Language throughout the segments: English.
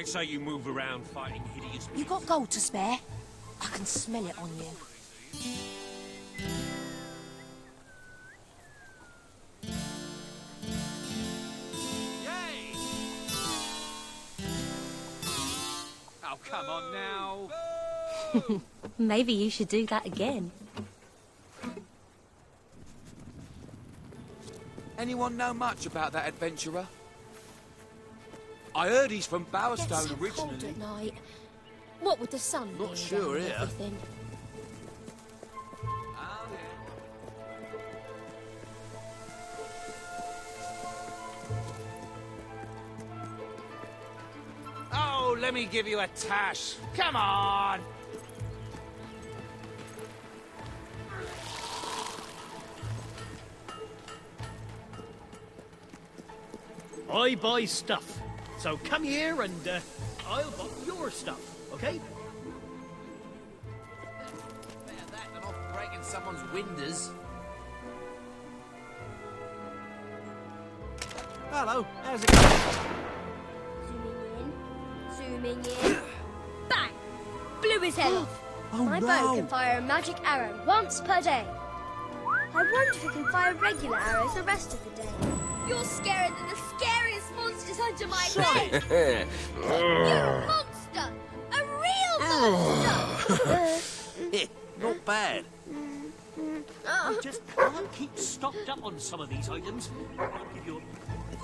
Like say you move around fighting hideous... You got gold to spare? I can smell it on you. Yay! Oh, come on now. Maybe you should do that again. Anyone know much about that adventurer? I heard he's from Bowerstone It's so originally. cold at night. What with the sun Not being sure down and here. everything. Oh, let me give you a tash. Come on. I buy stuff. So come here and I'll buy your stuff, okay? Better that than off breaking someone's windows. Hello, how's it going? Zooming in. Bang! Blew his head off. Oh, My bow can fire a magic arrow once per day. I wonder if it can fire regular arrows the rest of the day. You're scarier than the scariest monsters under my bed. You're a monster! A real monster! Not bad. Just can't keep stocked up on some of these items. I'll give you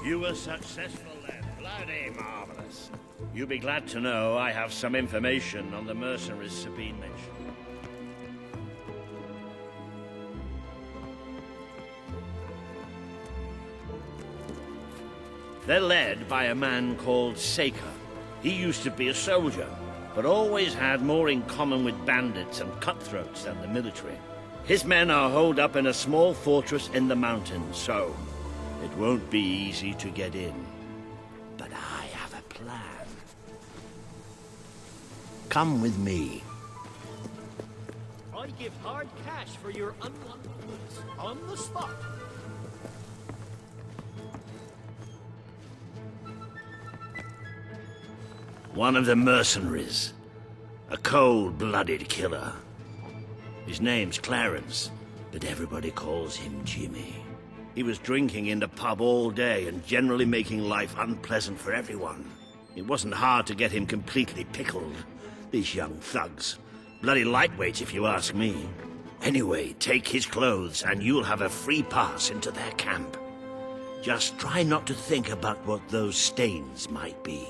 You were successful then. Bloody marvelous. You'll be glad to know I have some information on the mercenaries Sabine mentioned. They're led by a man called Saker. He used to be a soldier, but always had more in common with bandits and cutthroats than the military. His men are holed up in a small fortress in the mountains, so it won't be easy to get in. But I have a plan. Come with me. I give hard cash for your unwanted goods on the spot. One of the mercenaries. A cold-blooded killer. His name's Clarence, but everybody calls him Jimmy. He was drinking in the pub all day and generally making life unpleasant for everyone. It wasn't hard to get him completely pickled. These young thugs. Bloody lightweights, if you ask me. Anyway, take his clothes and you'll have a free pass into their camp. Just try not to think about what those stains might be.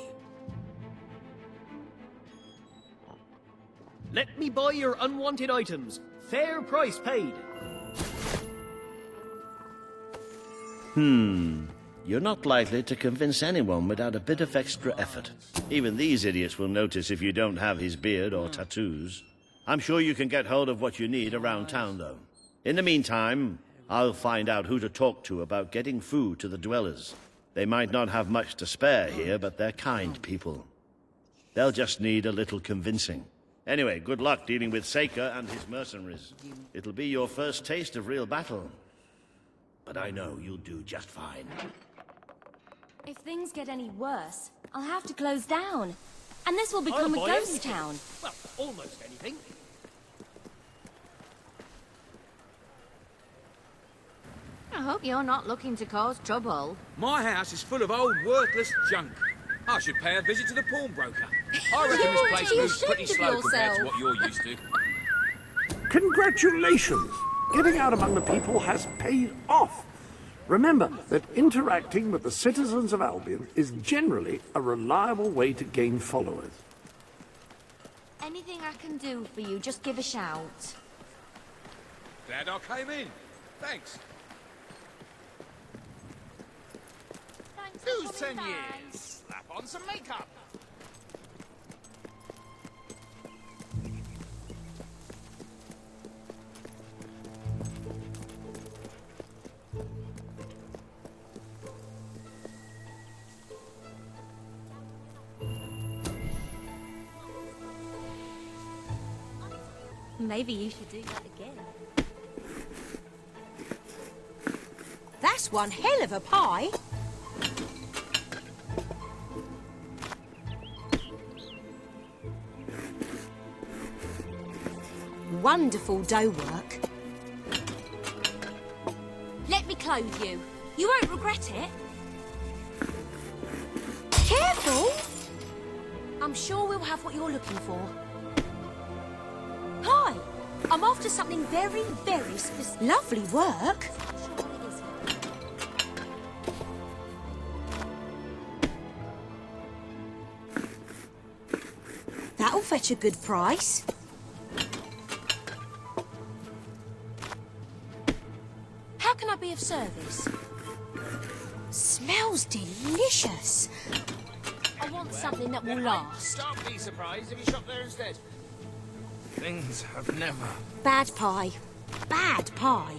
Let me buy your unwanted items. Fair price paid. You're not likely to convince anyone without a bit of extra effort. Even these idiots will notice if you don't have his beard or tattoos. I'm sure you can get hold of what you need around town, though. In the meantime, I'll find out who to talk to about getting food to the dwellers. They might not have much to spare here, but they're kind people. They'll just need a little convincing. Anyway, good luck dealing with Saker and his mercenaries. It'll be your first taste of real battle. But I know you'll do just fine. If things get any worse, I'll have to close down. And this will become a buy ghost anything. town. Well, almost anything. I hope you're not looking to cause trouble. My house is full of old, worthless junk. I should pay a visit to the pawnbroker. I reckon this place moves pretty slow compared to what you're used to. Congratulations! Getting out among the people has paid off. Remember that interacting with the citizens of Albion is generally a reliable way to gain followers. Anything I can do for you, just give a shout. Glad I came in. Thanks. Who's 10 years? Slap on some makeup. Maybe you should do that again. That's one hell of a pie. some wonderful dough work. Let me clothe you. You won't regret it. Careful! I'm sure we'll have what you're looking for. Hi! I'm after something very, very specific. Lovely work. That'll fetch a good price. How can I be of service? Smells delicious. I want something that will last. Don't be surprised if you shop there instead. Things have never... Bad pie. Bad pie.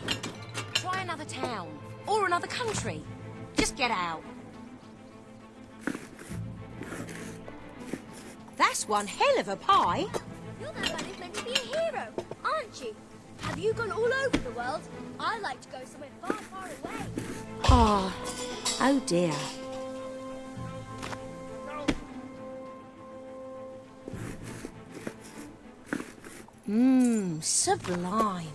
Try another town. Or another country. Just get out. That's one hell of a pie. You're the man who's meant to be a hero, aren't you? Have you gone all over the world? I like to go somewhere far, far away. Ah, oh dear. Mmm, sublime.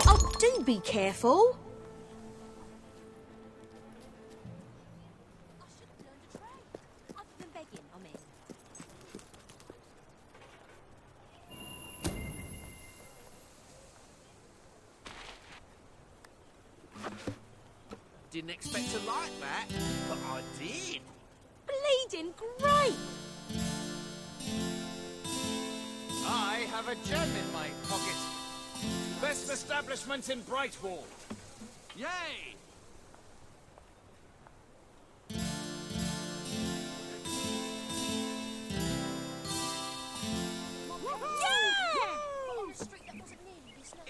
Oh, do be careful. I should have learned a trade. Other than begging, I mean. Didn't expect to like that, but I did. Bleeding great! I have a gem in my pocket. Best establishment in Brightwall. Yay! On a street that wasn't nearly this nice.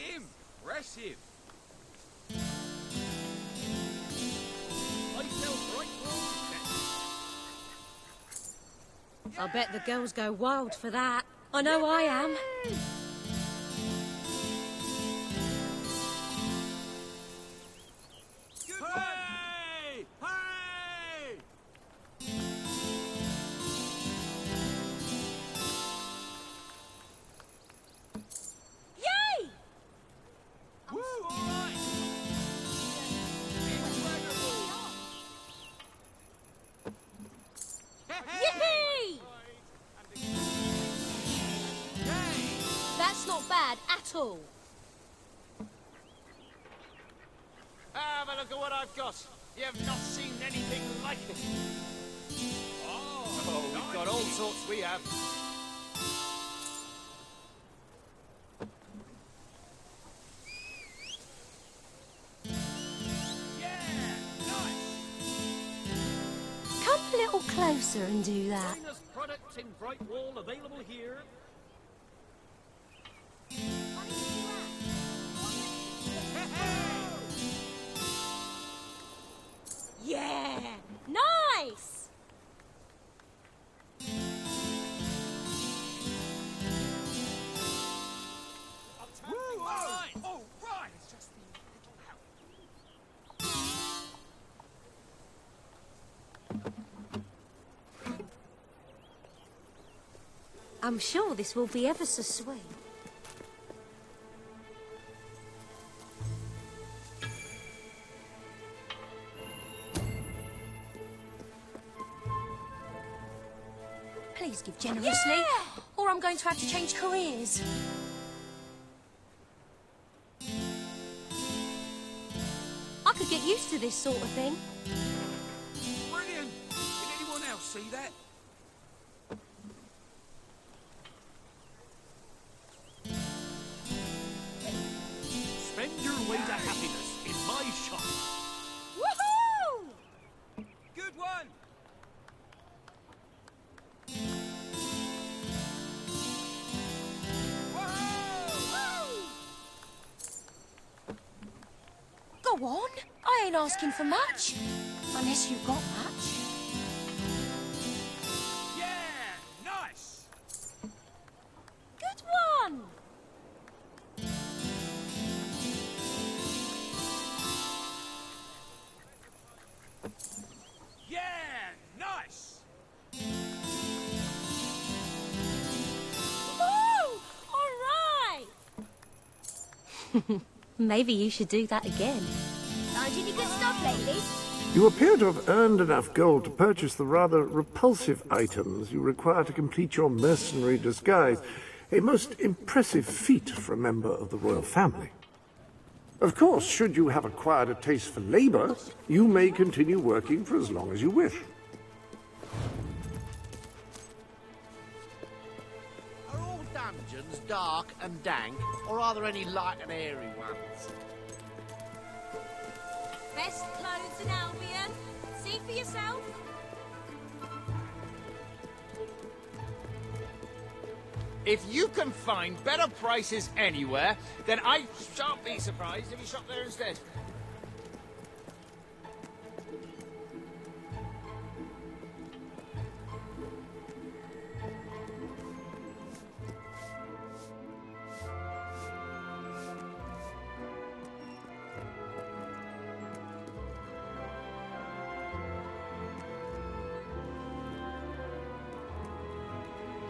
Impressive. I sell Brightwall. I bet the girls go wild for that. I know I am. Hey! Hey! Yay! Woo! All right. Yippee! That's not bad at all. Have a look at what I've got. You have not seen anything like it. Oh, we've got all sorts we have. Yeah, nice. Come a little closer and do that. Finest products in Brightwall available here. Yeah! Nice! Woo! All right. All right. It's just the little help. I'm sure this will be ever so sweet. Please give generously, or I'm going to have to change careers. I could get used to this sort of thing. Brilliant. Did anyone else see that? Spend your way to happiness in my shop. Woohoo! Good one. Go on. I ain't asking for much. Unless you've got much. Yeah, nice. Good one. Yeah, nice. Maybe you should do that again. Found any good stuff lately? You appear to have earned enough gold to purchase the rather repulsive items you require to complete your mercenary disguise. A most impressive feat for a member of the royal family. Of course, should you have acquired a taste for labor, you may continue working for as long as you wish. Are all dungeons dark and dank, or are there any light and airy ones? Best clothes in Albion. See for yourself. If you can find better prices anywhere, then I shan't be surprised if you shop there instead.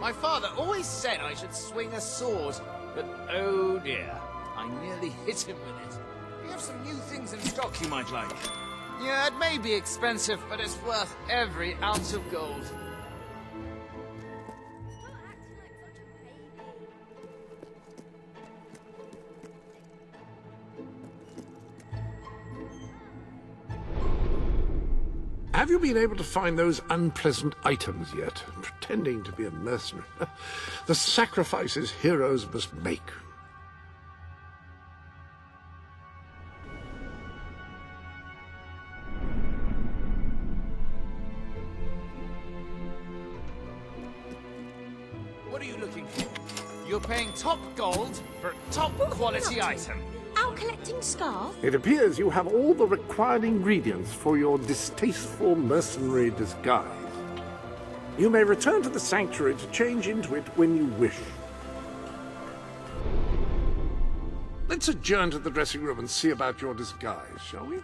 My father always said I should swing a sword, but oh dear, I nearly hit him with it. We have some new things in stock you might like. Yeah, it may be expensive, but it's worth every ounce of gold. Stop acting like such a baby. Have you been able to find those unpleasant items yet? Pretending to be a mercenary. The sacrifices heroes must make. What are you looking for? You're paying top gold for a top quality item. Out collecting scarf? It appears you have all the required ingredients for your distasteful mercenary disguise. You may return to the sanctuary to change into it when you wish. Let's adjourn to the dressing room and see about your disguise, shall we?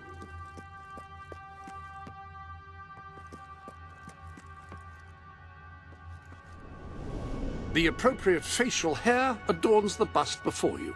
The appropriate facial hair adorns the bust before you.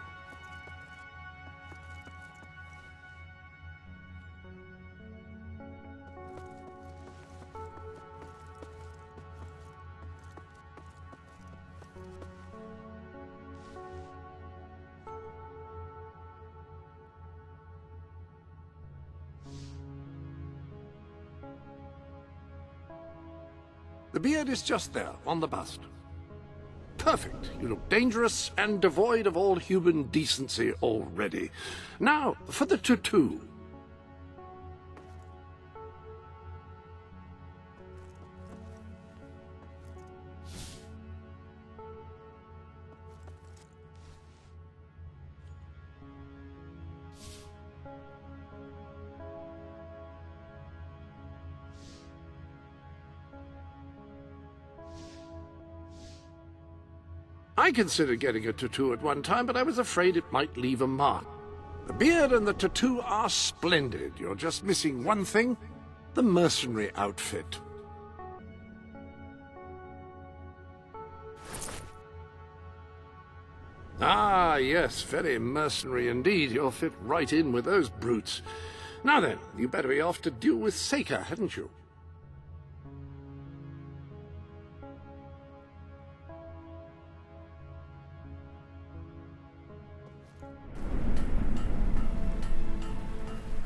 The beard is just there, on the bust. Perfect. You look dangerous and devoid of all human decency already. Now, for the tattoo. I considered getting a tattoo at one time, but I was afraid it might leave a mark. The beard and the tattoo are splendid. You're just missing one thing, the mercenary outfit. Ah, yes, very mercenary indeed. You'll fit right in with those brutes. Now then, you better be off to deal with Saker, hadn't you?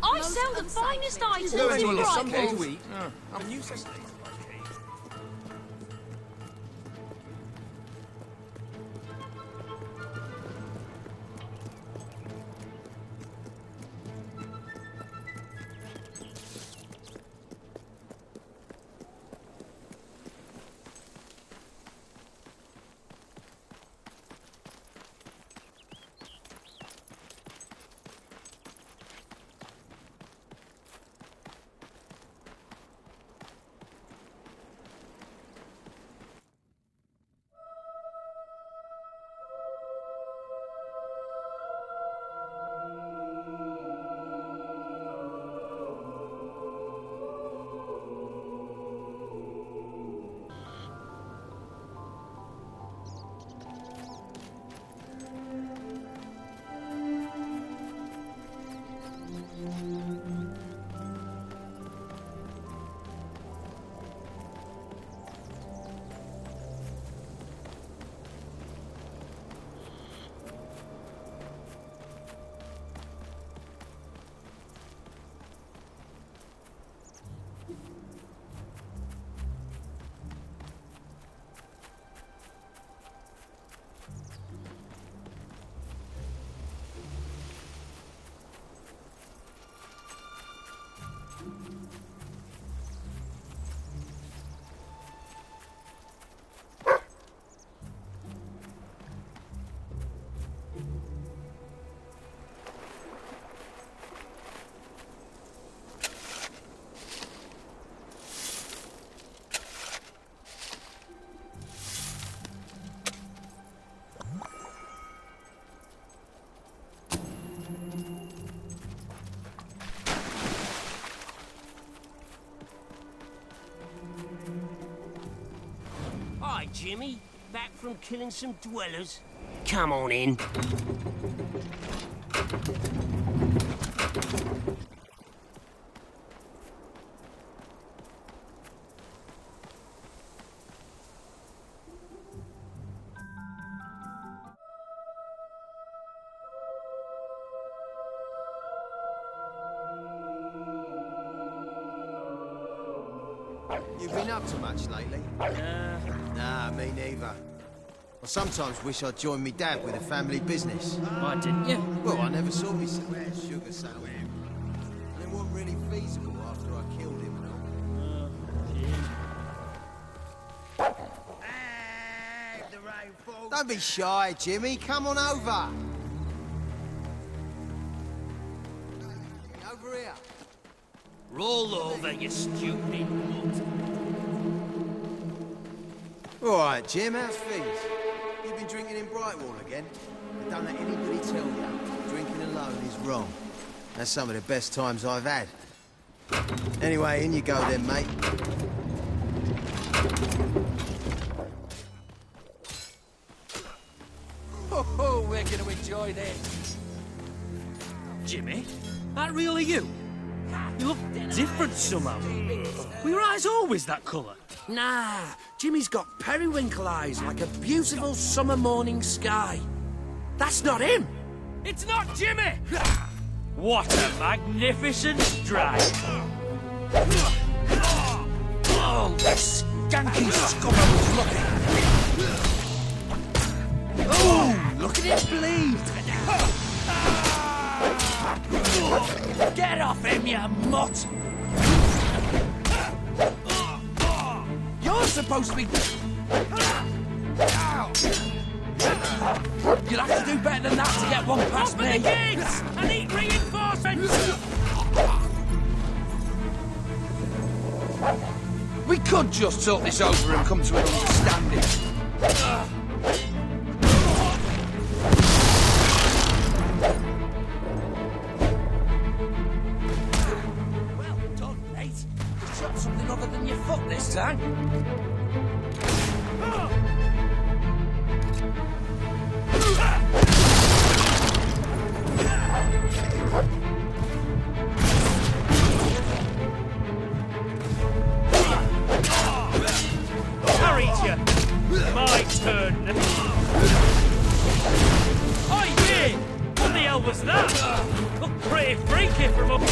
I sell the finest items Go in into a little something Brightwall. to eat. A new system. Hi, Jimmy. Back from killing some dwellers? Come on in. You been up to much lately? Nah, me neither. I sometimes wish I'd joined me dad with a family business. Why didn't you? Well, I never saw myself as sugar sale. And it wasn't really feasible after I killed him and all. Hey, the rain falls. Don't be shy, Jimmy. Come on over. Over here. Roll over, you stupid mutt. All right, Jim, how's things? You've been drinking in Brightwall again? But don't let anybody tell you drinking alone is wrong. That's some of the best times I've had. Anyway, in you go then, mate. Oh, we're going to enjoy this. Jimmy, that really you? You look different somehow. Were your eyes always that colour? Nah, Jimmy's got periwinkle eyes like a beautiful summer morning sky. That's not him. It's not Jimmy! What a magnificent strike! Oh, this skanky scummer was looking. Oh, look at him bleed. Get off him, you mutt! You're supposed to be... You'll have to do better than that to get one past me! Open the gates! I need reinforcements! We could just talk this over and come to an understanding. Well done, mate. You shot something other than your foot this time. Carried you! My turn! Oh, yeah! What the hell was that? Looked pretty freaky from up...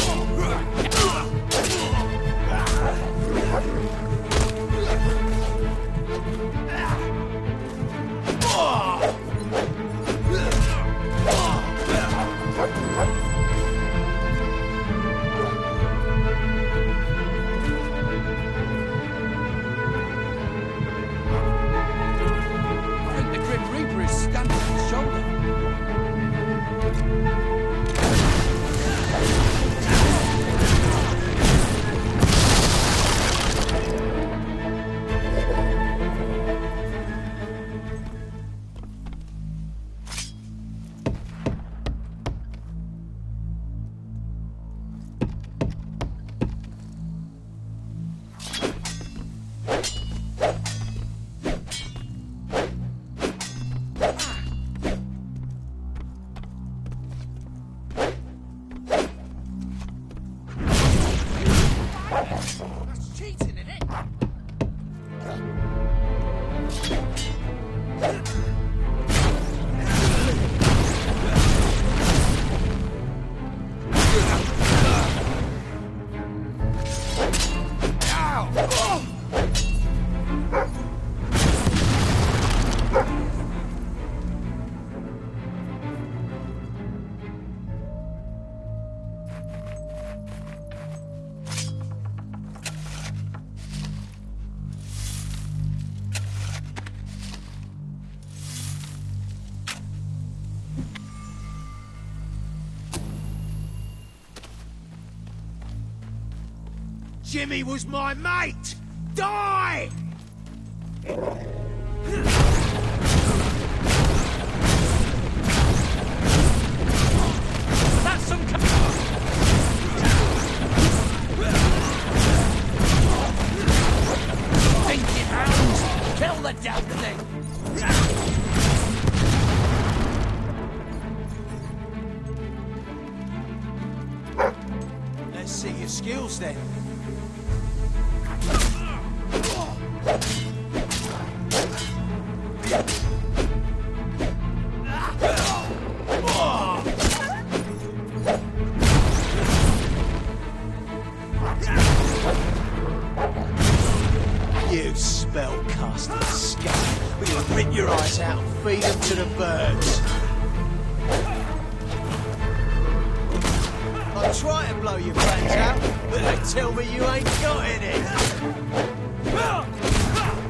I think the Grim Reaper is standing on his shoulder. That's cheating, isn't it? Jimmy was my mate! Die! That's some... Thinking hounds! Kill them! the damn thing! Let's see your skills then. You spellcasting scum. We're gonna rip your eyes out and feed them to the birds. I'll try to blow your brains out, but they tell me you ain't got any.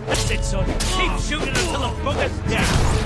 That's it, son. Keep shooting until the bugger's down.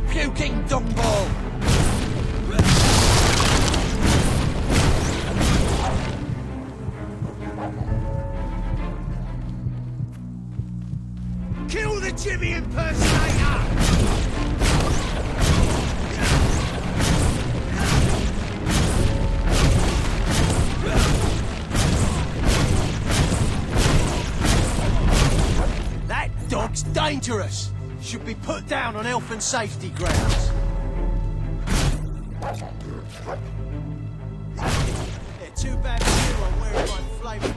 Puking dungball! Kill the Jimmy impersonator! That dog's dangerous! Should be put down on health and safety grounds. Yeah, too bad for you, I'm wearing my flaming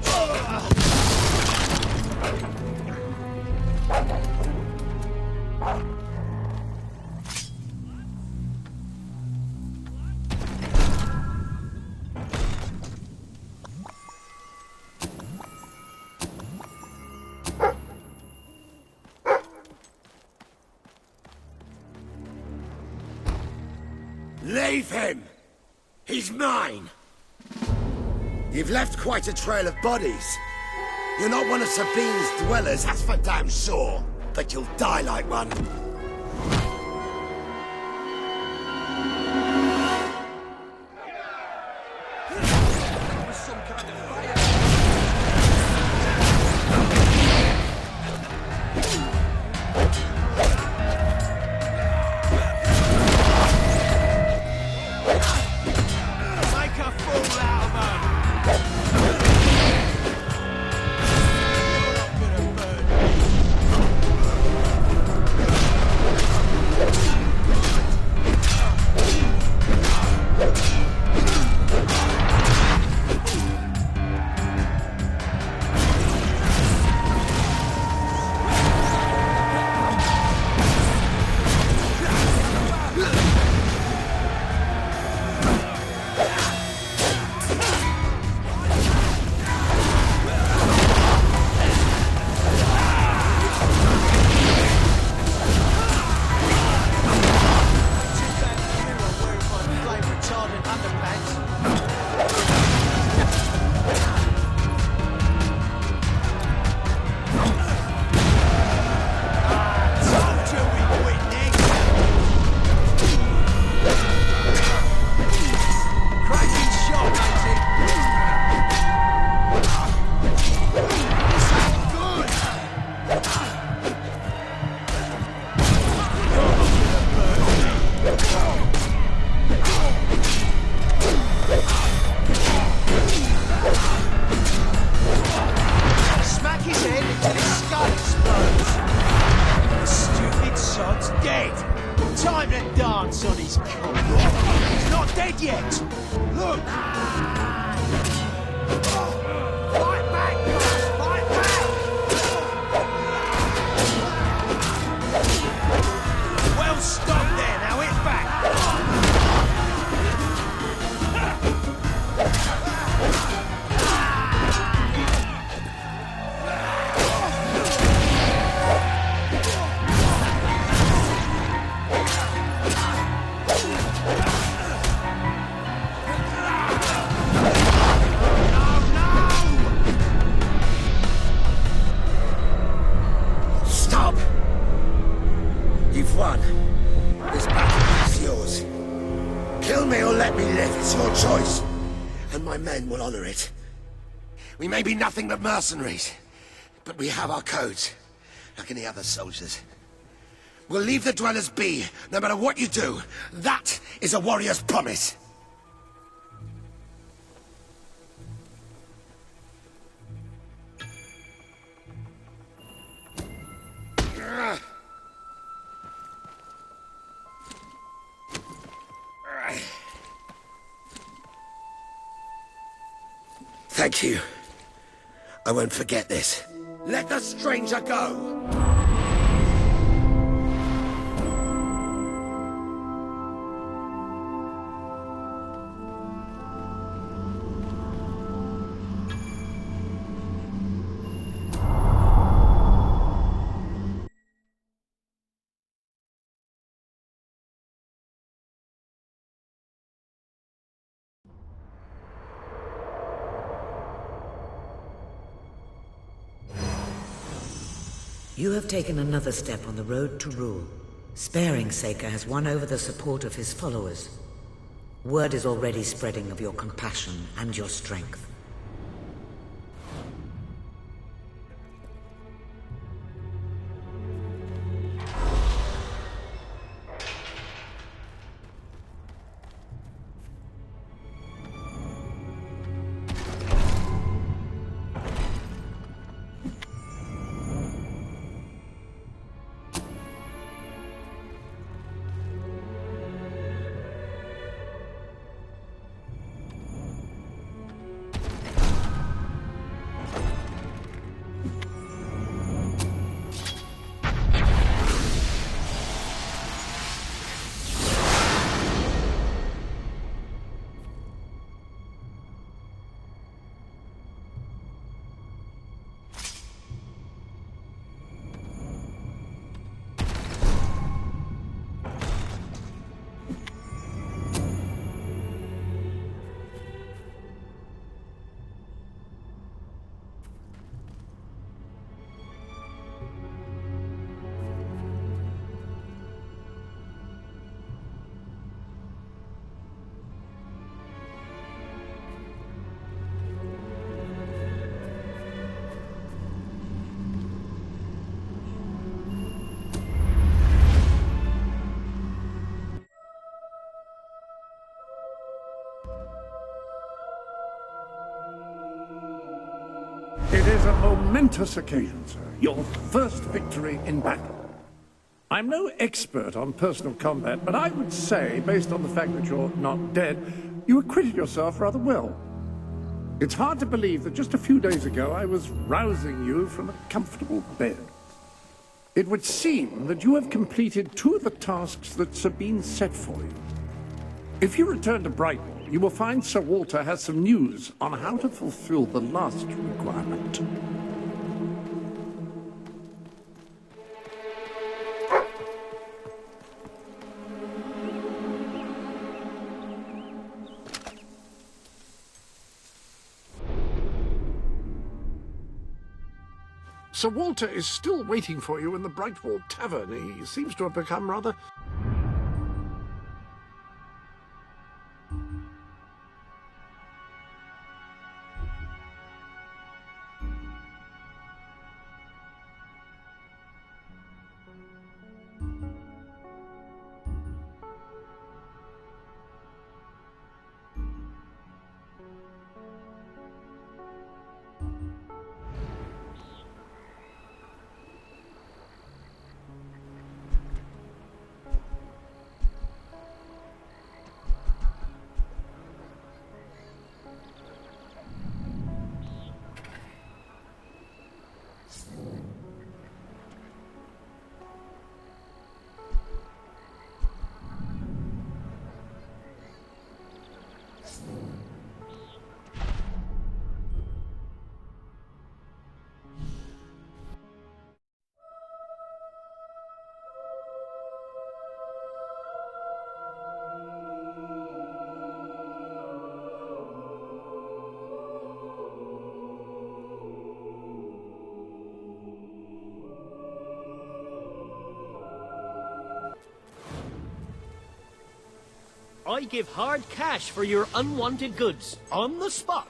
Leave him! He's mine! You've left quite a trail of bodies. You're not one of Sabine's dwellers, that's for damn sure. But you'll die like one. dead yet! Look! Fight back, guys! Fight back! Well, stop there, now hit back! Stop! You've won. This battle is yours. Kill me or let me live, it's your choice. And my men will honor it. We may be nothing but mercenaries, but we have our codes, like any other soldiers. We'll leave the dwellers be, no matter what you do. That is a warrior's promise. Thank you. I won't forget this. Let the stranger go! You have taken another step on the road to rule. Sparing Saker has won over the support of his followers. Word is already spreading of your compassion and your strength. It is a momentous occasion, sir. Your first victory in battle. I'm no expert on personal combat, but I would say, based on the fact that you're not dead, you acquitted yourself rather well. It's hard to believe that just a few days ago I was rousing you from a comfortable bed. It would seem that you have completed two of the tasks that Sabine set for you. If you return to Brightwall, you will find Sir Walter has some news on how to fulfill the last requirement. Sir Walter is still waiting for you in the Brightwall Tavern. He seems to have become rather... I give hard cash for your unwanted goods. On the spot.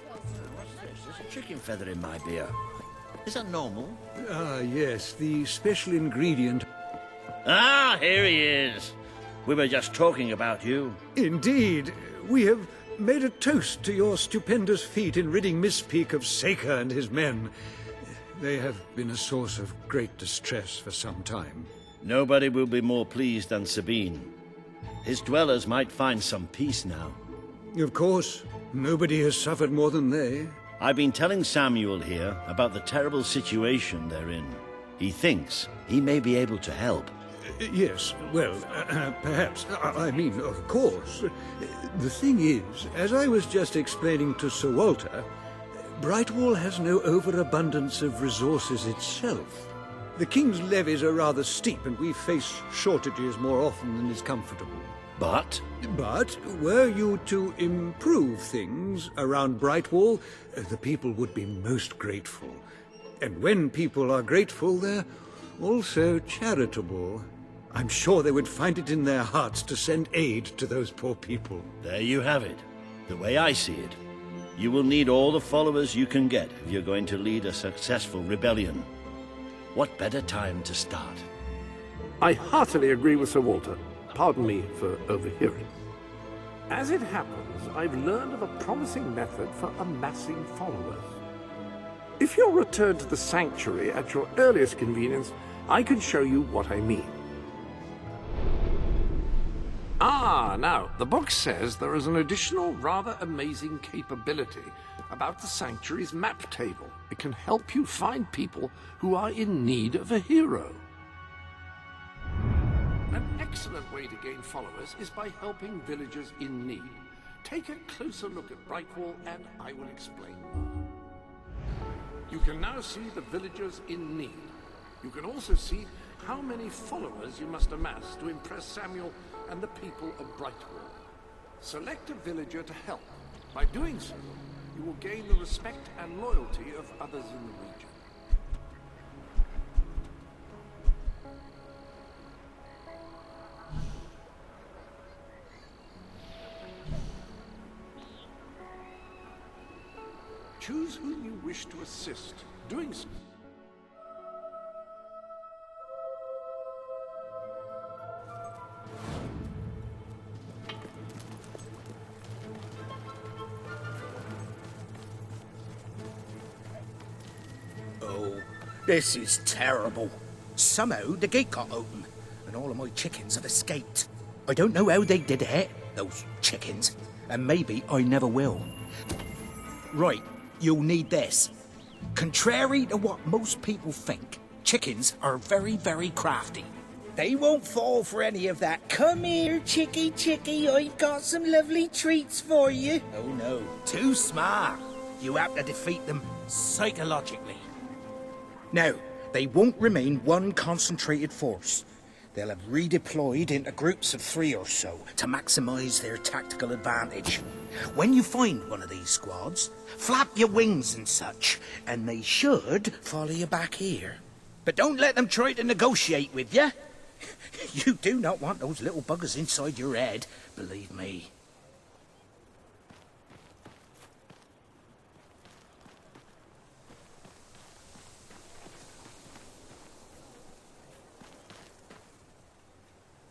What's this? There's a chicken feather in my beer. Is that normal? Ah, yes, the special ingredient. Ah, here he is. We were just talking about you. Indeed. We have made a toast to your stupendous feat in ridding Misspeak of Saker and his men. They have been a source of great distress for some time. Nobody will be more pleased than Sabine. His dwellers might find some peace now. Of course. Nobody has suffered more than they. I've been telling Samuel here about the terrible situation they're in. He thinks he may be able to help. Yes, well, perhaps. I mean, of course. The thing is, as I was just explaining to Sir Walter, Brightwall has no overabundance of resources itself. The King's levies are rather steep, and we face shortages more often than is comfortable. But? But, were you to improve things around Brightwall, the people would be most grateful. And when people are grateful, they're also charitable. I'm sure they would find it in their hearts to send aid to those poor people. There you have it. The way I see it. You will need all the followers you can get if you're going to lead a successful rebellion. What better time to start? I heartily agree with Sir Walter. Pardon me for overhearing. As it happens, I've learned of a promising method for amassing followers. If you'll return to the sanctuary at your earliest convenience, I can show you what I mean. Now, the book says there is an additional rather amazing capability about the sanctuary's map table. It can help you find people who are in need of a hero. An excellent way to gain followers is by helping villagers in need. Take a closer look at Brightwall and I will explain. You can now see the villagers in need. You can also see how many followers you must amass to impress Samuel and the people of Brightwall. Select a villager to help. By doing so, you will gain the respect and loyalty of others in the region. Choose whom you wish to assist. Doing so. Oh, this is terrible. Somehow the gate got open, and all of my chickens have escaped. I don't know how they did it, those chickens, and maybe I never will. Right, you'll need this. Contrary to what most people think, chickens are very, very crafty. They won't fall for any of that. Come here, chickie, chickie, I've got some lovely treats for you. Oh no, too smart. You have to defeat them psychologically. Now, they won't remain one concentrated force. They'll have redeployed into groups of 3 or so to maximize their tactical advantage. When you find one of these squads, flap your wings and such, and they should follow you back here. But don't let them try to negotiate with you. You do not want those little buggers inside your head, believe me.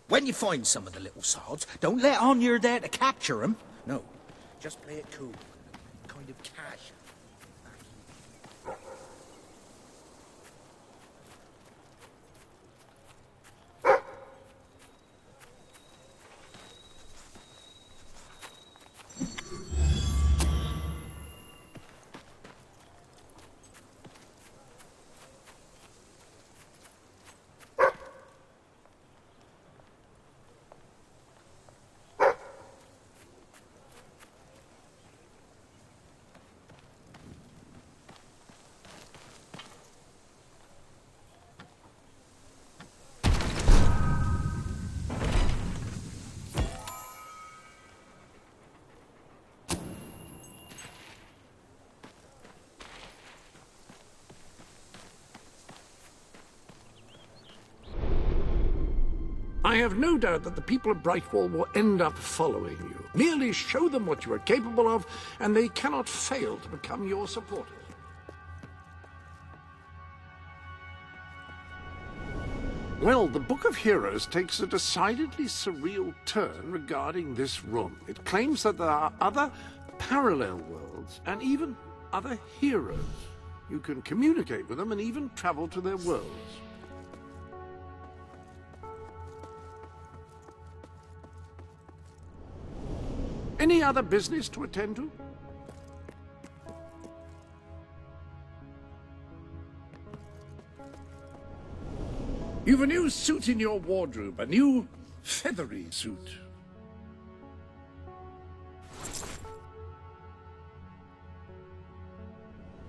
When you find some of the little sods, don't let on you're there to capture them. No, just play it cool, kind of casual. I have no doubt that the people of Brightwall will end up following you. Merely show them what you are capable of, and they cannot fail to become your supporters. Well, the Book of Heroes takes a decidedly surreal turn regarding this room. It claims that there are other parallel worlds and even other heroes. You can communicate with them and even travel to their worlds. Any other business to attend to? You've a new suit in your wardrobe, a new feathery suit.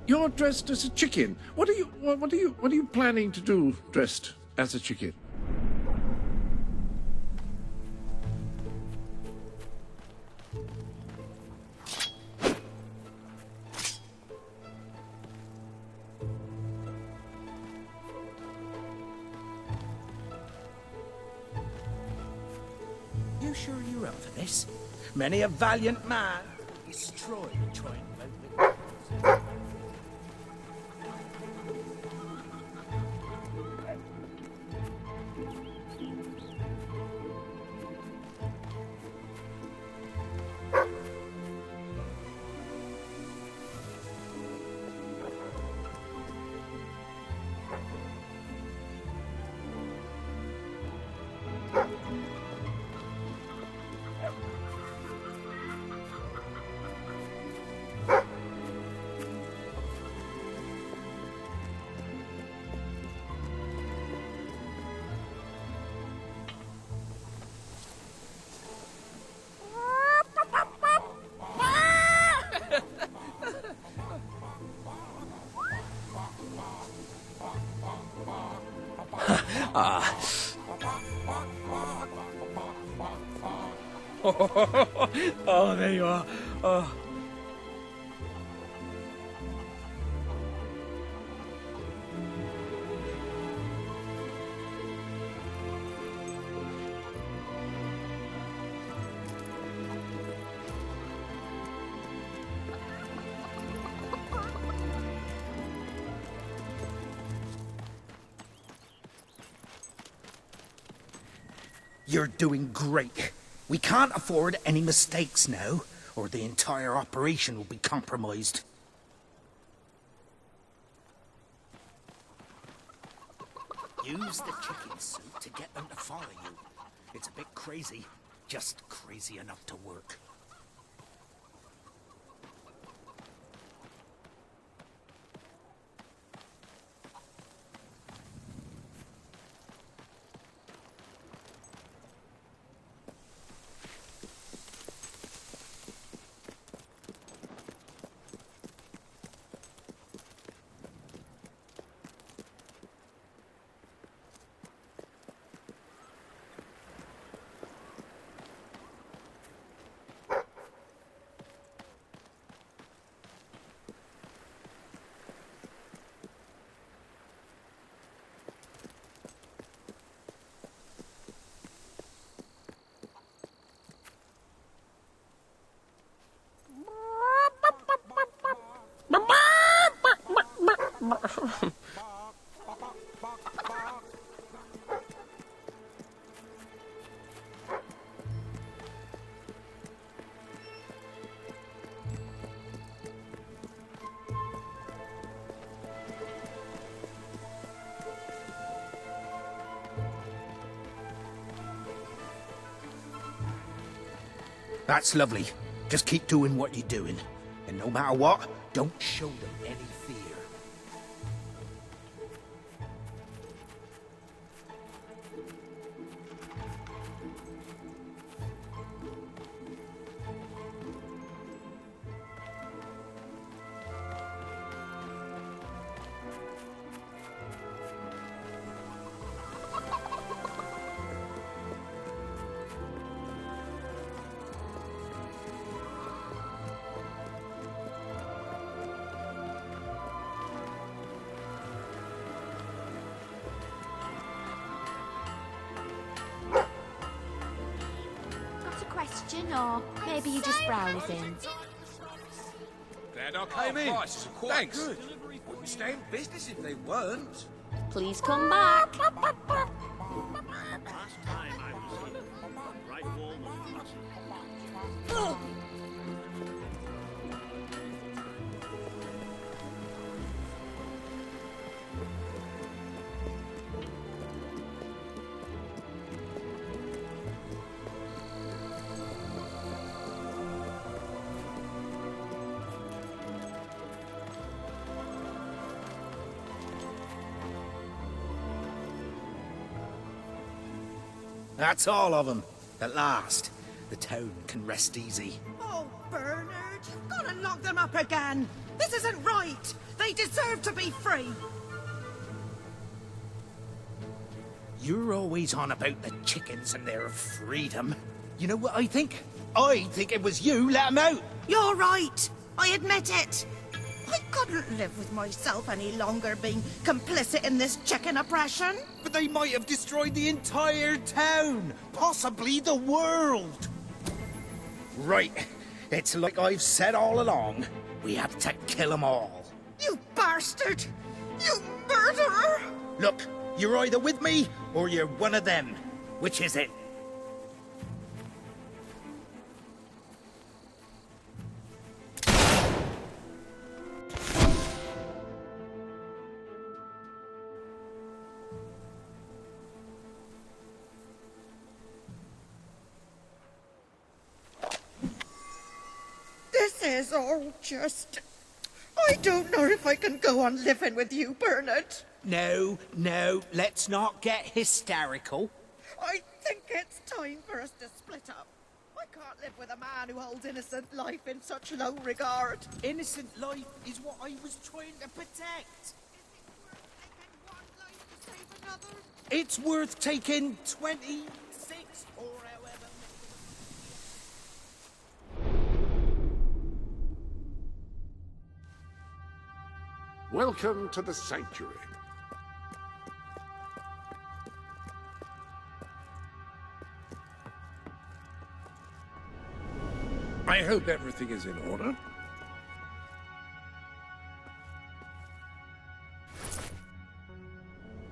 You're dressed as a chicken. What are you planning to do dressed as a chicken? You sure you're up for this? Many a valiant man destroyed trying to outwit. Oh, there you are. Oh. You're doing great. We can't afford any mistakes now, or the entire operation will be compromised. Use the chicken suit to get them to follow you. It's a bit crazy, just crazy enough to work. That's lovely. Just keep doing what you're doing. And no matter what, don't show them any fear. fishing, or maybe you're just browsing? Glad I came in. Prices are quite Thanks. good. Wouldn't stay in business if they weren't. Please come back. Last time I was here, right wall was flooded. That's all of them. At last, the town can rest easy. Oh, Bernard, you've got to lock them up again. This isn't right. They deserve to be free. You're always on about the chickens and their freedom. You know what I think? I think it was you let them out. You're right. I admit it. I couldn't live with myself any longer being complicit in this chicken oppression. But they might have destroyed the entire town, possibly the world. Right. It's like I've said all along. We have to kill them all. You bastard! You murderer! Look, you're either with me or you're one of them. Which is it? This is all just... I don't know if I can go on living with you, Bernard. No, let's not get hysterical. I think it's time for us to split up. I can't live with a man who holds innocent life in such low regard. Innocent life is what I was trying to protect. It's worth taking 26 or however. Welcome to the sanctuary. I hope everything is in order.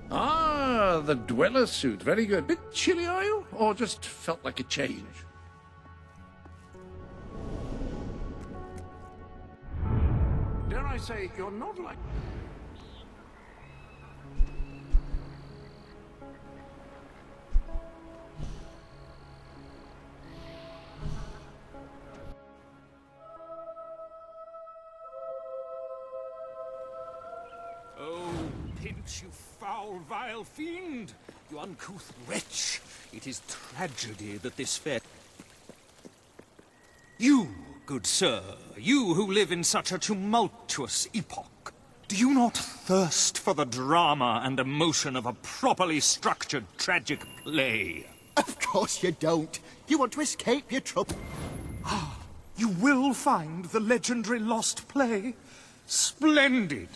Ah, the dweller suit. Very good. Bit chilly, are you? Or just felt like a change? Dare I say, you're not like... Oh, pinch, you foul, vile fiend! You uncouth wretch! It is tragedy that this fair... You, good sir, you who live in such a tumultuous epoch, do you not thirst for the drama and emotion of a properly structured tragic play? Of course you don't. You want to escape your trouble. Ah, you will find the legendary lost play? Splendid!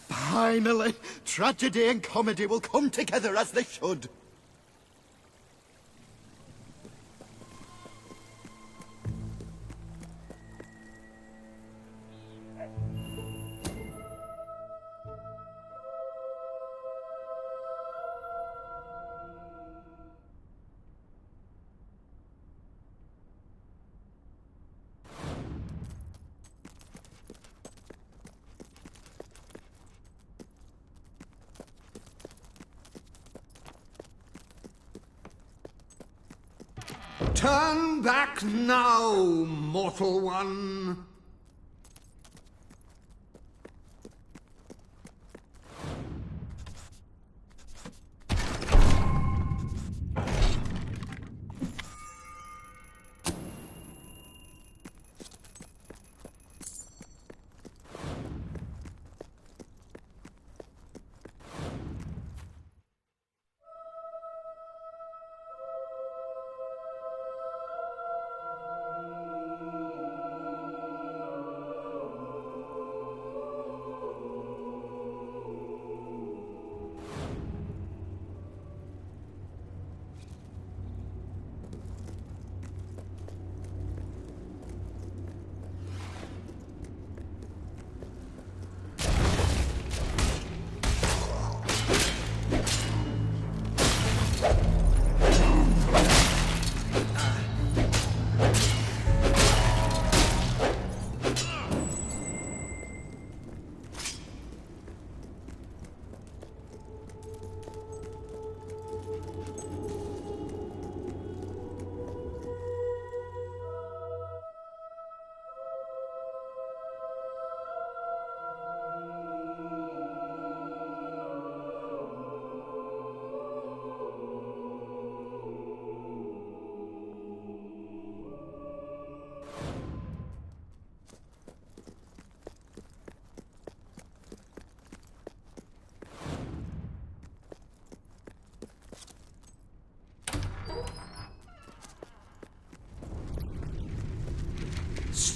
Finally, tragedy and comedy will come together as they should. Turn back now, mortal one.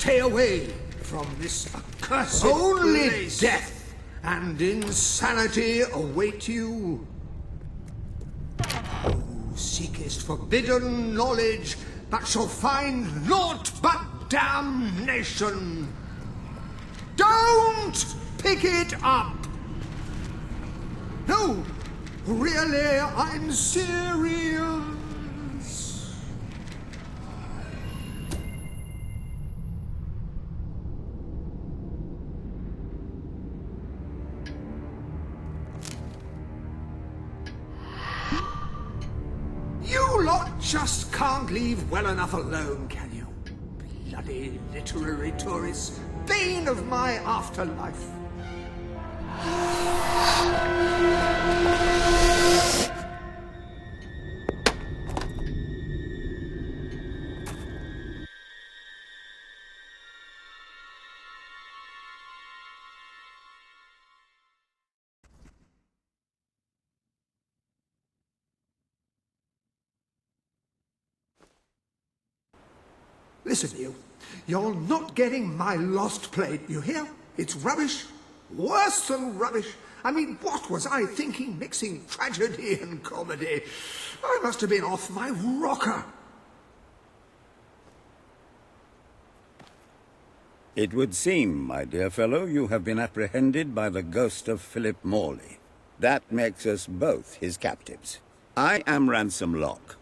Stay away from this accursed Only place. death and insanity await you. Who seekest forbidden knowledge, but shall find naught but damnation. Don't pick it up! No, really, I'm serious. You lot just can't leave well enough alone, can you? Bloody literary tourists, bane of my afterlife. Listen, you. You're not getting my lost play, you hear? It's rubbish. Worse than rubbish. I mean, what was I thinking mixing tragedy and comedy? I must have been off my rocker. It would seem, my dear fellow, you have been apprehended by the ghost of Philip Morley. That makes us both his captives. I am Ransom Locke.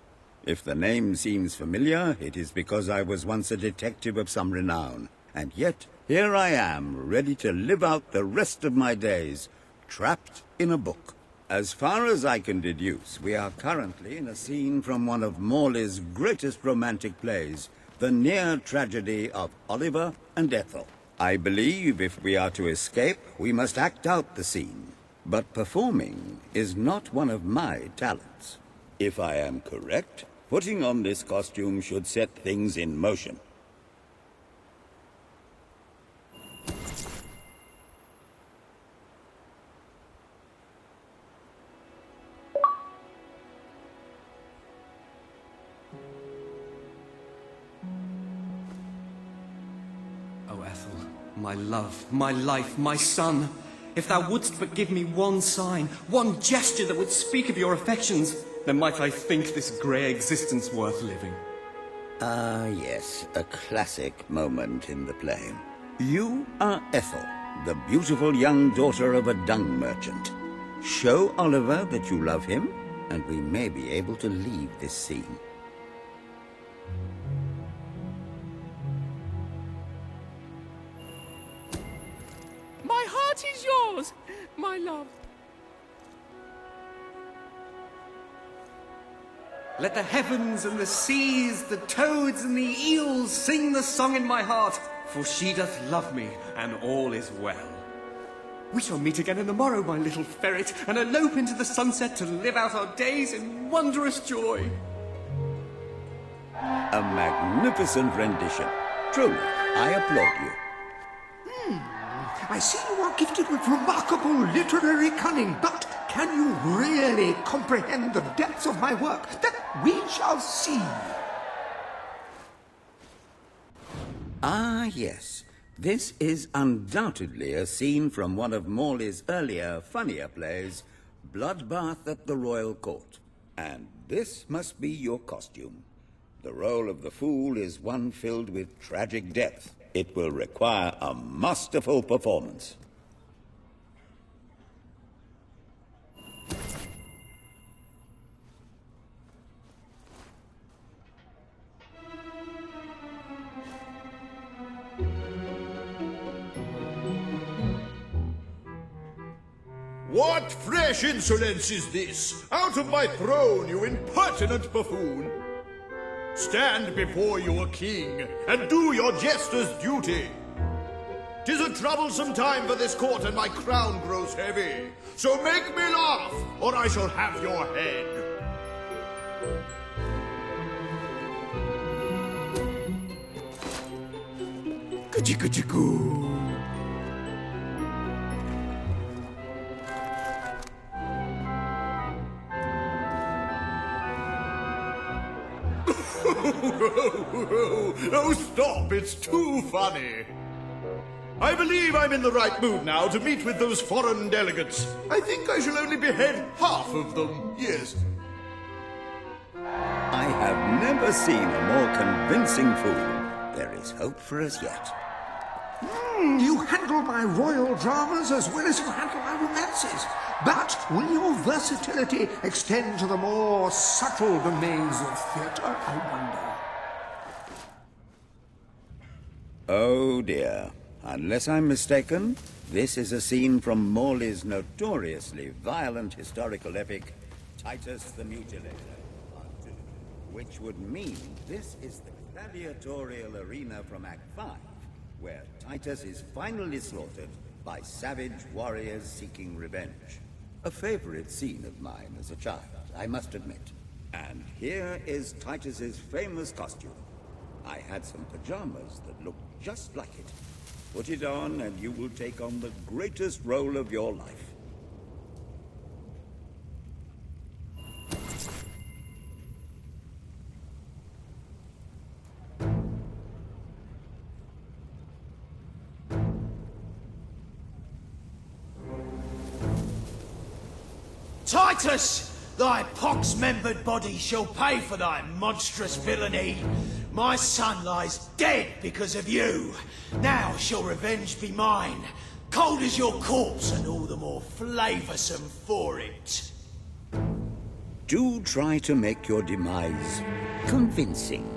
If the name seems familiar, it is because I was once a detective of some renown. And yet, here I am, ready to live out the rest of my days, trapped in a book. As far as I can deduce, we are currently in a scene from one of Morley's greatest romantic plays, the near tragedy of Oliver and Ethel. I believe if we are to escape, we must act out the scene. But performing is not one of my talents. If I am correct, putting on this costume should set things in motion. O Ethel, my love, my life, my son, if thou wouldst but give me one sign, one gesture that would speak of your affections, then might I think this grey existence worth living. Ah, yes, a classic moment in the play. You are Ethel, the beautiful young daughter of a dung merchant. Show Oliver that you love him, and we may be able to leave this scene. My heart is yours, my love. Let the heavens and the seas, the toads and the eels sing the song in my heart, for she doth love me, and all is well. We shall meet again in the morrow, my little ferret, and elope into the sunset to live out our days in wondrous joy. A magnificent rendition. Truly, I applaud you. I see you are gifted with remarkable literary cunning, but can you really comprehend the depths of my work? That we shall see. Ah, yes. This is undoubtedly a scene from one of Morley's earlier, funnier plays, Bloodbath at the Royal Court. And this must be your costume. The role of the fool is one filled with tragic depth. It will require a masterful performance. What fresh insolence is this? Out of my throne, you impertinent buffoon! Stand before your king, and do your jester's duty. 'Tis a troublesome time for this court, and my crown grows heavy. So make me laugh, or I shall have your head. Ka-chicka-chicka. Oh, stop! It's too funny. I believe I'm in the right mood now to meet with those foreign delegates. I think I shall only behead half of them, yes. I have never seen a more convincing fool. There is hope for us yet. You handle my royal dramas as well as you handle my romances. But will your versatility extend to the more subtle domains of theatre, I wonder? Oh dear. Unless I'm mistaken, this is a scene from Morley's notoriously violent historical epic, Titus the Mutilator, Part 2. Which would mean this is the gladiatorial arena from Act 5, where Titus is finally slaughtered by savage warriors seeking revenge. A favorite scene of mine as a child, I must admit. And here is Titus's famous costume. I had some pajamas that looked just like it. Put it on and you will take on the greatest role of your life. Titus! Thy pox-membered body shall pay for thy monstrous villainy. My son lies dead because of you. Now shall revenge be mine. Cold as your corpse and all the more flavoursome for it. Do try to make your demise convincing.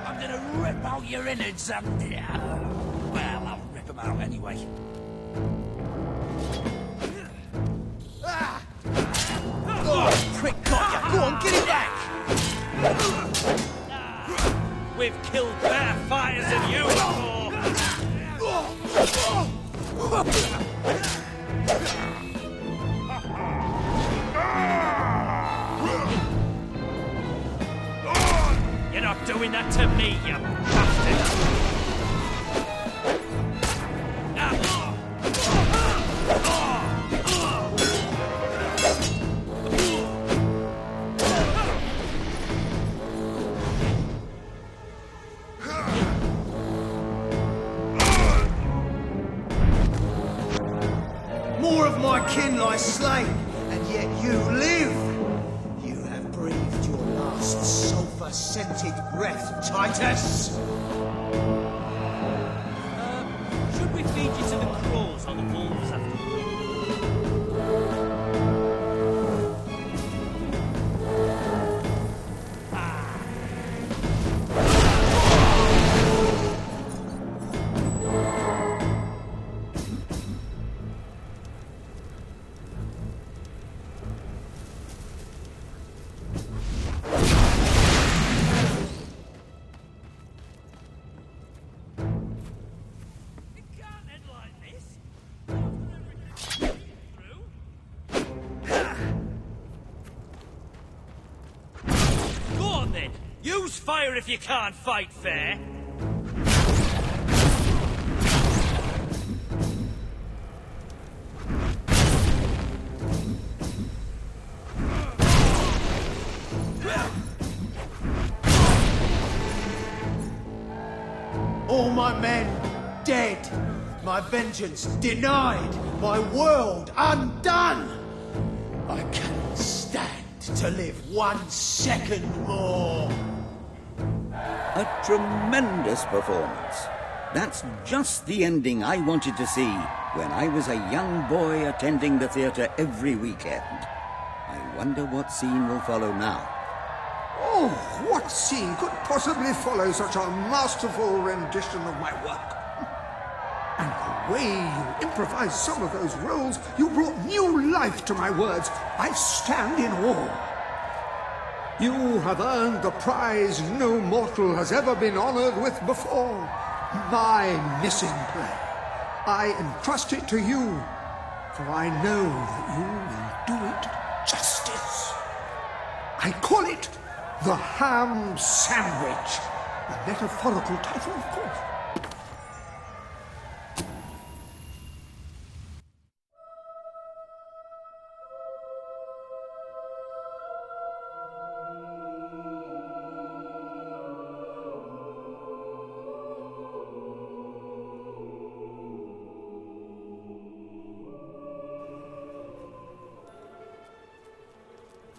I'm gonna rip out your innards and... well, I'll rip them out anyway. Oh, prick got ya! Go on, get it back! We've killed bear fires of you You're not doing that to me, you bastard! Kin lies slain, and yet you live. You have breathed your last sulphur-scented breath, Titus. Should we feed you to the crows or the wolves after all? Use fire if you can't fight fair. All my men dead. My vengeance denied. My world undone. I cannot stand to live 1 second more. A tremendous performance. That's just the ending I wanted to see when I was a young boy attending the theatre every weekend. I wonder what scene will follow now. Oh, what scene could possibly follow such a masterful rendition of my work? And the way you improvised some of those roles, you brought new life to my words. I stand in awe. You have earned the prize no mortal has ever been honored with before. My missing play. I entrust it to you, for I know that you will do it justice. I call it The Ham Sandwich. A metaphorical title, of course.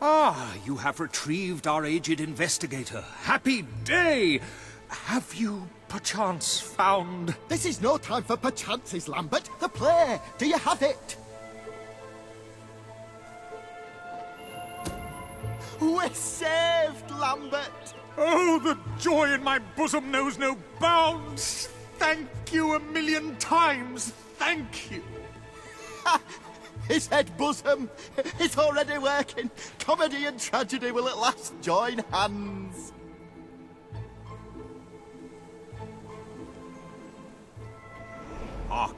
Ah, you have retrieved our aged investigator. Happy day! Have you perchance found... This is no time for perchances, Lambert. The play! Do you have it? We're saved, Lambert! Oh, the joy in my bosom knows no bounds! Thank you a million times! Thank you! He said bosom! It's already working! Comedy and tragedy will at last join hands! Hark!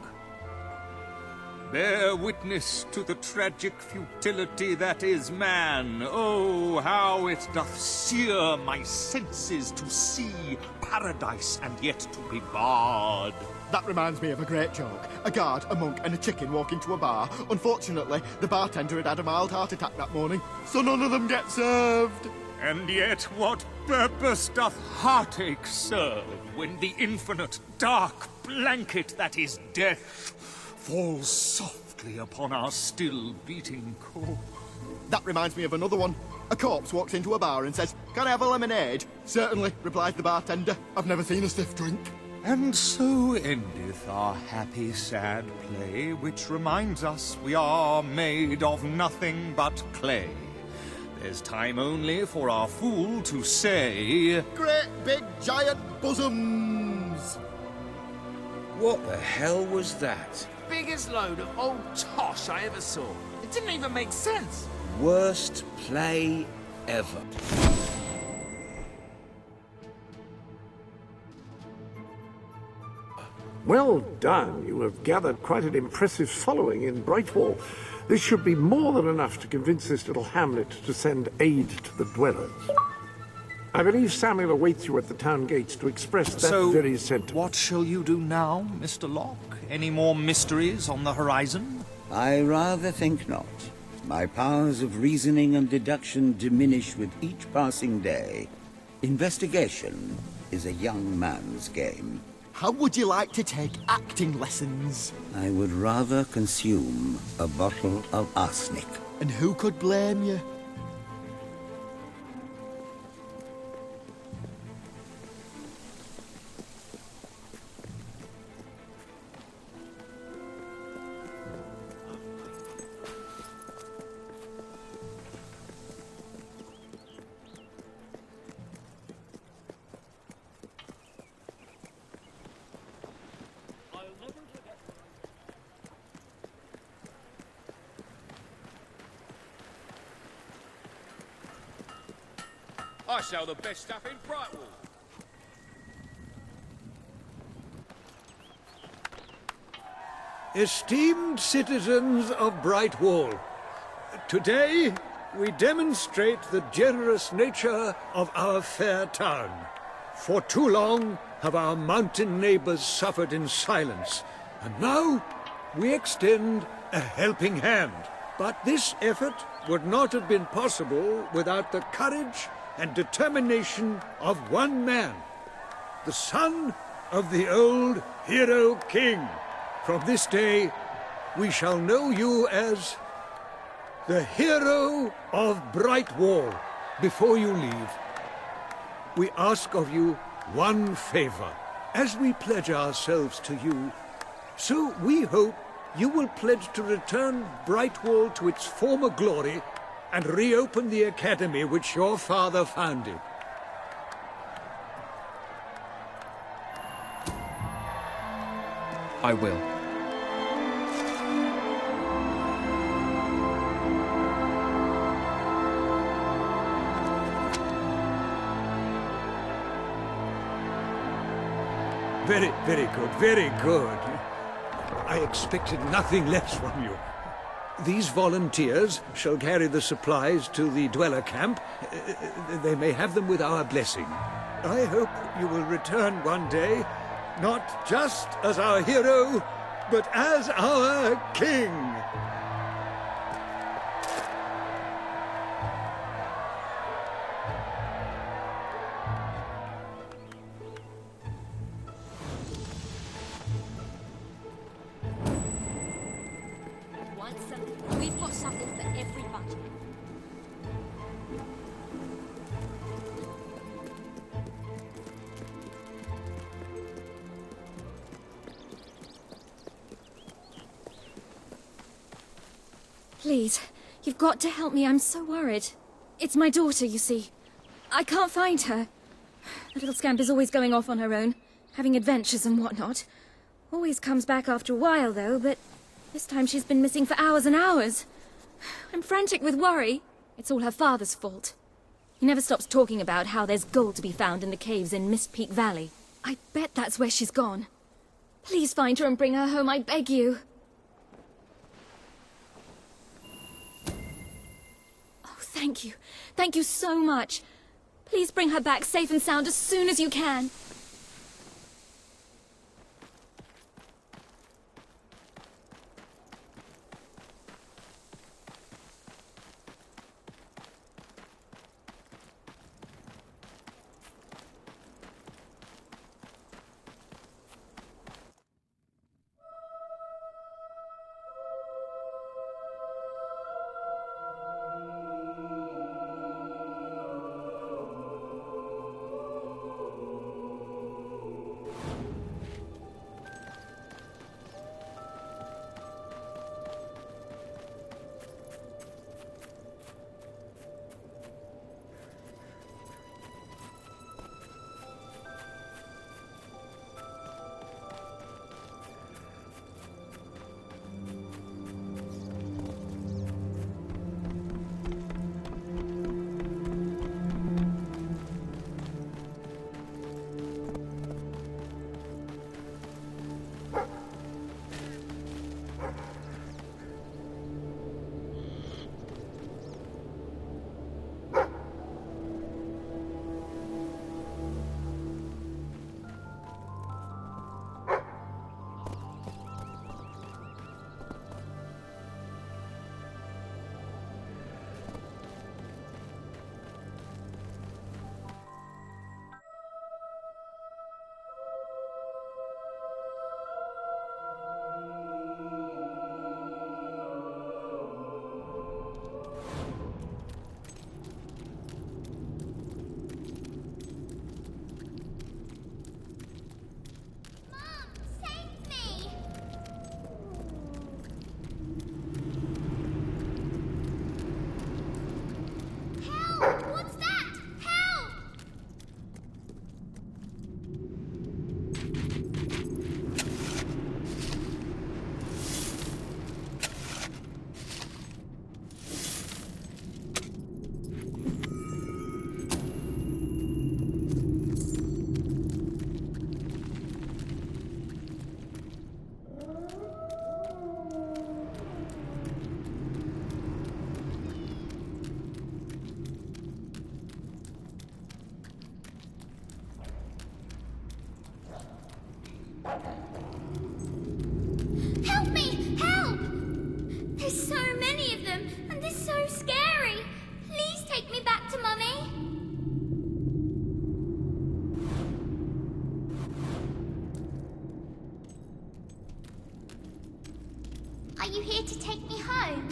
Bear witness to the tragic futility that is man. Oh, how it doth sear my senses to see paradise and yet to be barred. That reminds me of a great joke. A guard, a monk, and a chicken walk into a bar. Unfortunately, the bartender had had a mild heart attack that morning, so none of them get served. And yet what purpose doth heartache serve when the infinite dark blanket that is death falls softly upon our still beating core? That reminds me of another one. A corpse walks into a bar and says, "Can I have a lemonade?" "Certainly," replies the bartender. "I've never seen a stiff drink." And so endeth our happy sad play, which reminds us we are made of nothing but clay. There's time only for our fool to say, "Great big giant bosoms!" What the hell was that? Biggest load of old tosh I ever saw. It didn't even make sense. Worst play ever. Well done. You have gathered quite an impressive following in Brightwall. This should be more than enough to convince this little hamlet to send aid to the dwellers. I believe Samuel awaits you at the town gates to express that very sentiment. What shall you do now, Mr. Locke? Any more mysteries on the horizon? I rather think not. My powers of reasoning and deduction diminish with each passing day. Investigation is a young man's game. How would you like to take acting lessons? I would rather consume a bottle of arsenic. And who could blame you? I sell the best stuff in Brightwall. Esteemed citizens of Brightwall, today we demonstrate the generous nature of our fair town. For too long have our mountain neighbors suffered in silence, and now we extend a helping hand. But this effort would not have been possible without the courage and determination of one man, the son of the old hero king. From this day, we shall know you as the hero of Brightwall. Before you leave, we ask of you one favor. As we pledge ourselves to you, so we hope you will pledge to return Brightwall to its former glory and reopen the academy which your father founded. I will. Very good, very good. I expected nothing less from you. These volunteers shall carry the supplies to the dweller camp. They may have them with our blessing. I hope you will return one day, not just as our hero, but as our king. We've got something for every budget. Please, you've got to help me. I'm so worried. It's my daughter, you see. I can't find her. The little scamp is always going off on her own, having adventures and whatnot. Always comes back after a while, though, but this time she's been missing for hours and hours. I'm frantic with worry. It's all her father's fault. He never stops talking about how there's gold to be found in the caves in Mist Peak Valley. I bet that's where she's gone. Please find her and bring her home, I beg you. Thank you. Thank you so much. Please bring her back safe and sound as soon as you can. Help me! Help! There's so many of them, and they're so scary. Please take me back to Mummy. Are you here to take me home?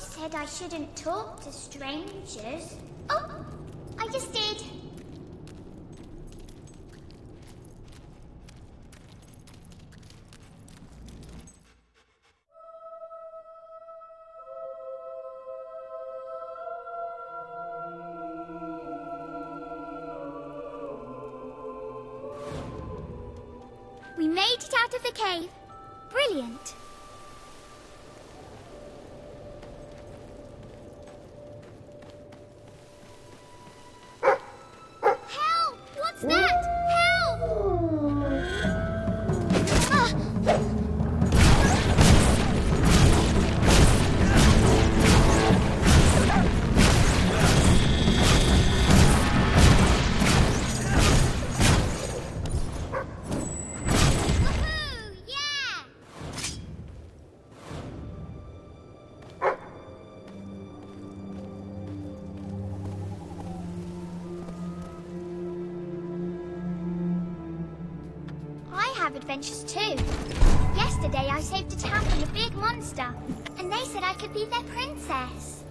always said I shouldn't talk to strangers. Oh, I just did. We made it out of the cave. Brilliant. Help! What's that? Help! Ah! Adventures too. Yesterday I saved a town from a big monster, and they said I could be their princess.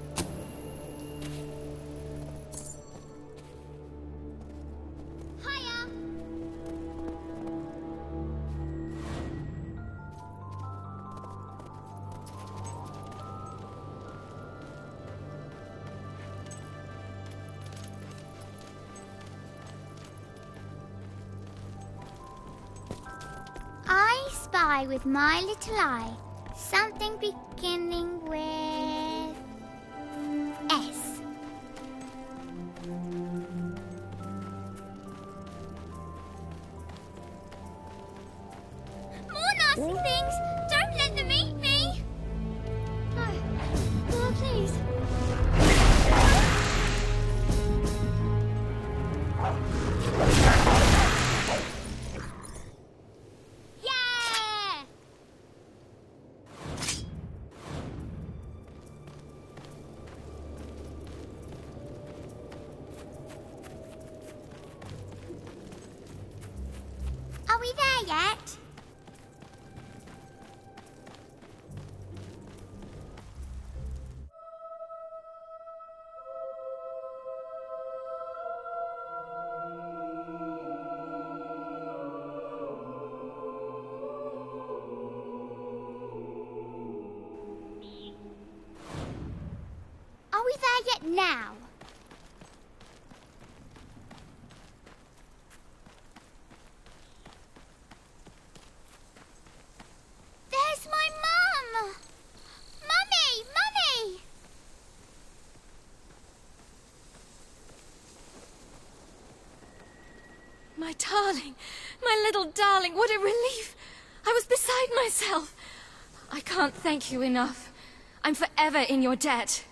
Hiya! I spy with my little eye something beginning with S. More nasty things! Don't let them eat me! No. Oh, please. Are we there yet? Are we there yet now? There's my mum! Mummy! Mummy! My darling, my little darling, what a relief! I was beside myself. I can't thank you enough. I'm forever in your debt.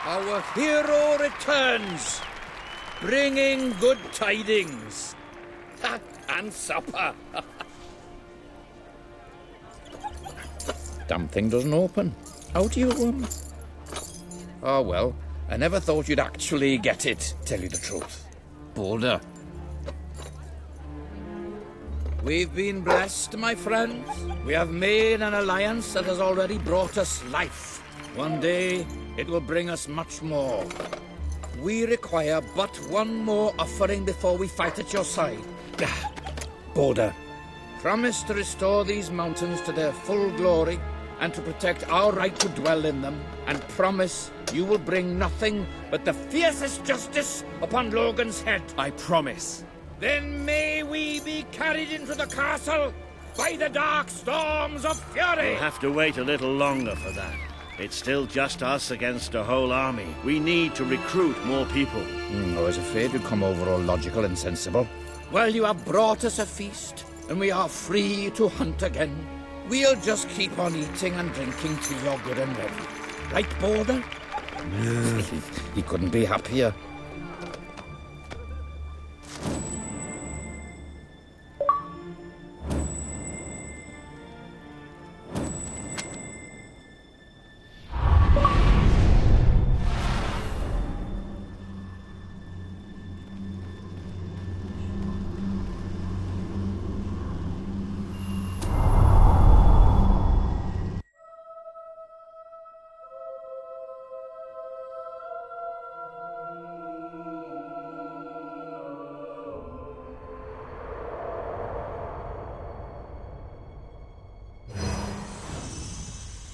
Our hero returns, bringing good tidings. And supper. Damn thing doesn't open. How do you, Oh, well, I never thought you'd actually get it, tell you the truth. Boulder. We've been blessed, my friends. We have made an alliance that has already brought us life. One day, it will bring us much more. We require but one more offering before we fight at your side. Boulder. Promise to restore these mountains to their full glory and to protect our right to dwell in them, and promise you will bring nothing but the fiercest justice upon Logan's head. I promise. Then may we be carried into the castle by the dark storms of fury! We'll have to wait a little longer for that. It's still just us against a whole army. We need to recruit more people. I was afraid you'd come over all logical and sensible. Well, you have brought us a feast, and we are free to hunt again. We'll just keep on eating and drinking till you're good and ready. Right, Border? He couldn't be happier.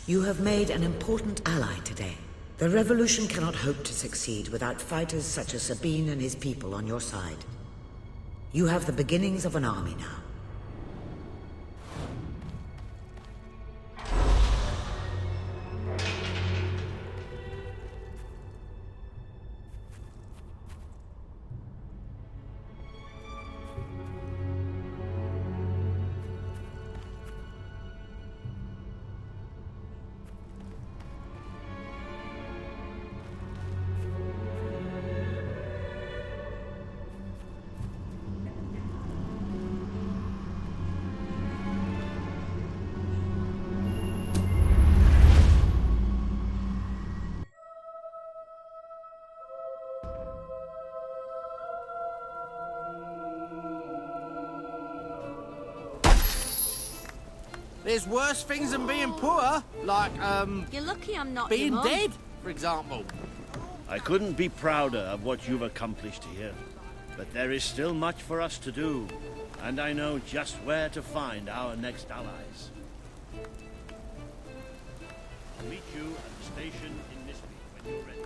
You have made an important ally today. The revolution cannot hope to succeed without fighters such as Sabine and his people on your side. You have the beginnings of an army now. There's worse things than being poor, like, You're lucky I'm not being your mum. dead, for example. I couldn't be prouder of what you've accomplished here. But there is still much for us to do, and I know just where to find our next allies. I'll meet you at the station in Nisby when you're ready.